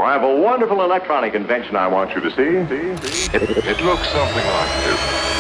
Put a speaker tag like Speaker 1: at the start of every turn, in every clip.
Speaker 1: I have a wonderful electronic invention I want you to see. It looks something like this.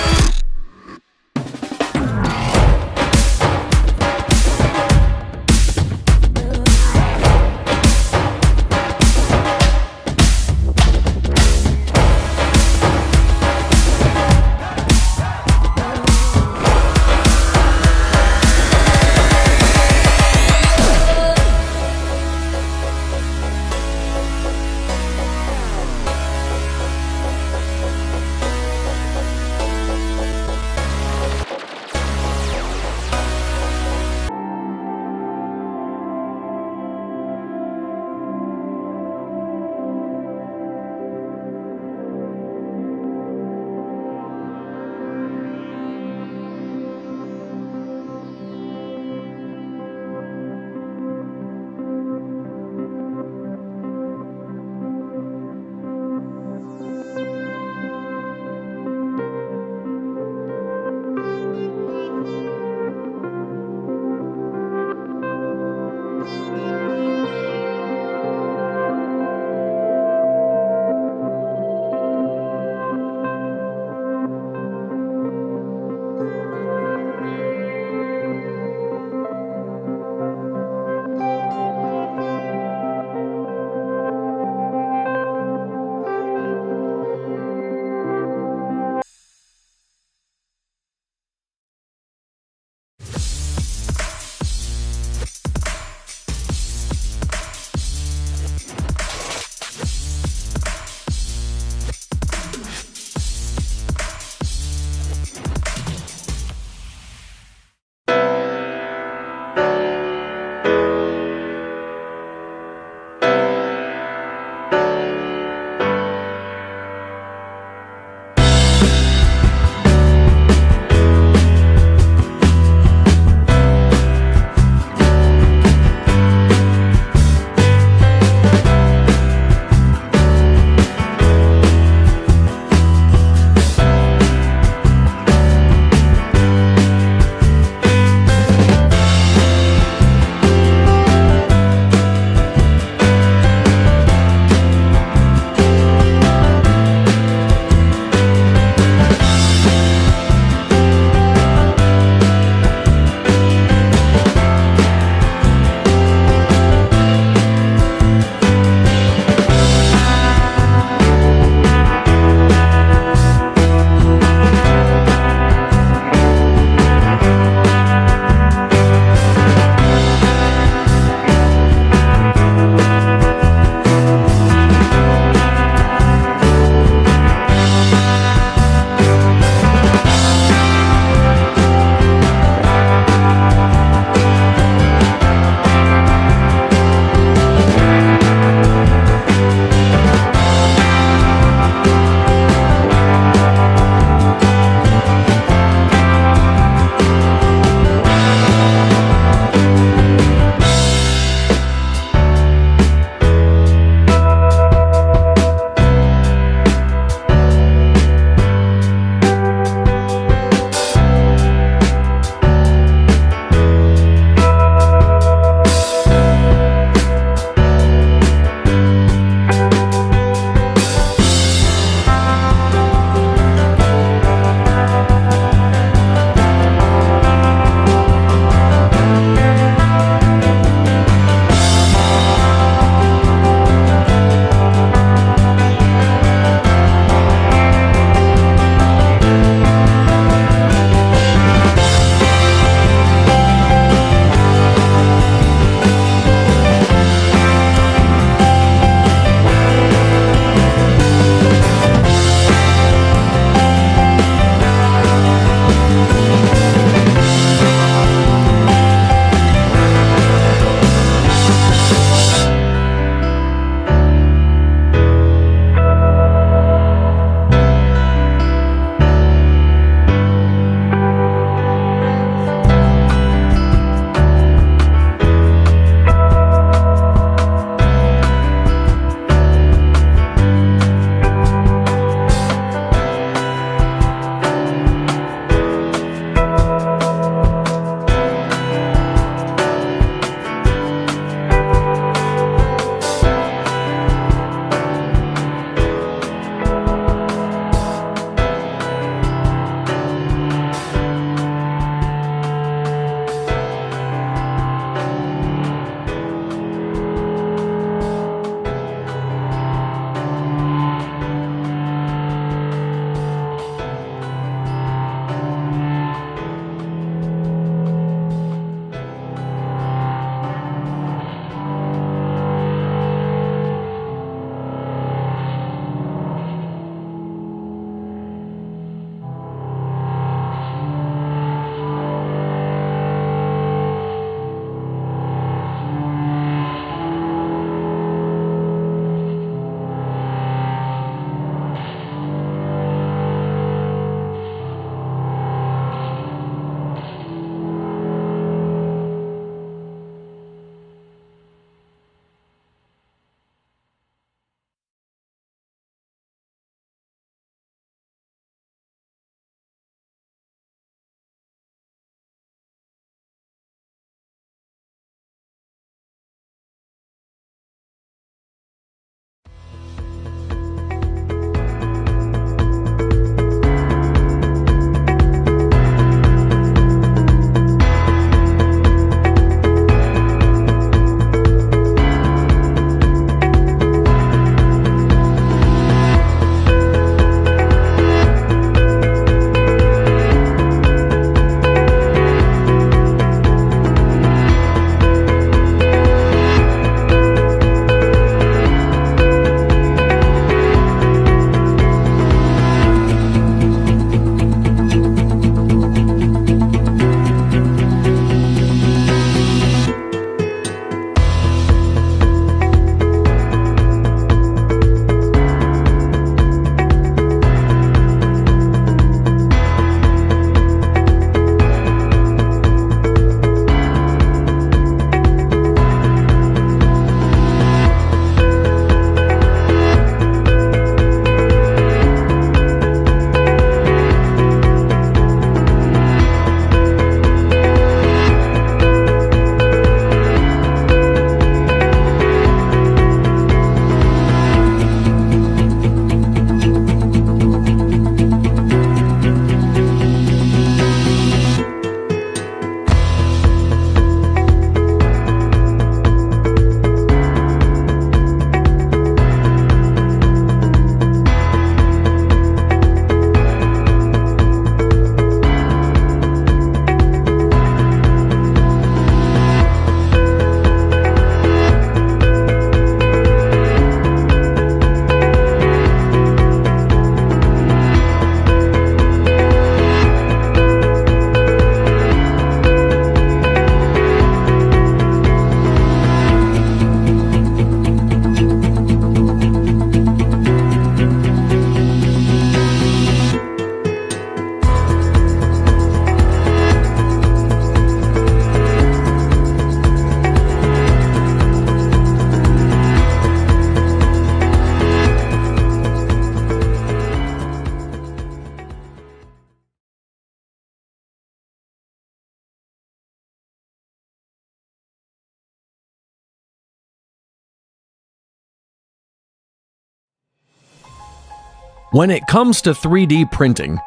Speaker 2: When it comes to 3D printing,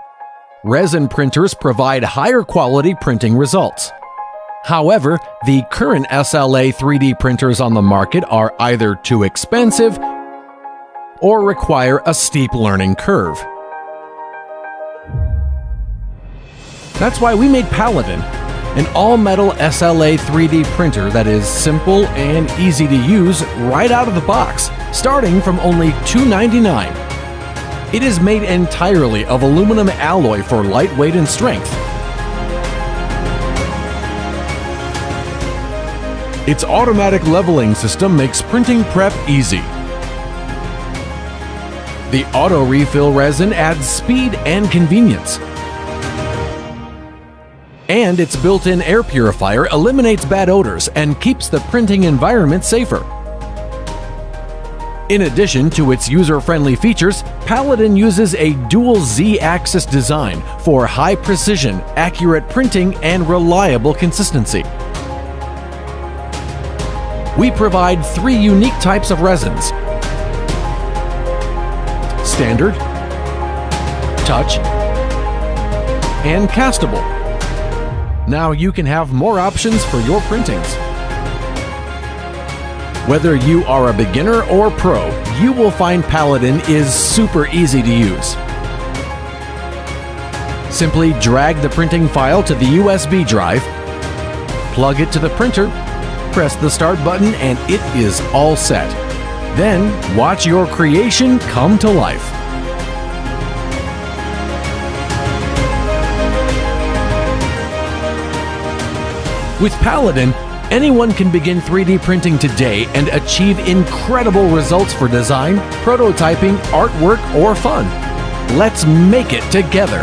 Speaker 2: resin printers provide higher quality printing results. However, the current SLA 3D printers on the market are either too expensive or require a steep learning curve. That's why we made Paladin, an all-metal SLA 3D printer that is simple and easy to use right out of the box, starting from only $299. It is made entirely of aluminum alloy for lightweight and strength. Its automatic leveling system makes printing prep easy. The auto refill resin adds speed and convenience. And its built-in air purifier eliminates bad odors and keeps the printing environment safer. In addition to its user-friendly features, Paladin uses a dual Z-axis design for high-precision, accurate printing and reliable consistency. We provide 3 unique types of resins: standard, touch, and castable. Now you can have more options for your printings. Whether you are a beginner or pro, you will find Paladin is super easy to use. Simply drag the printing file to the USB drive, plug it to the printer, press the start button, and it is all set. Then watch your creation come to life. With Paladin, anyone can begin 3D printing today and achieve incredible results for design, prototyping, artwork, or fun. Let's make it together.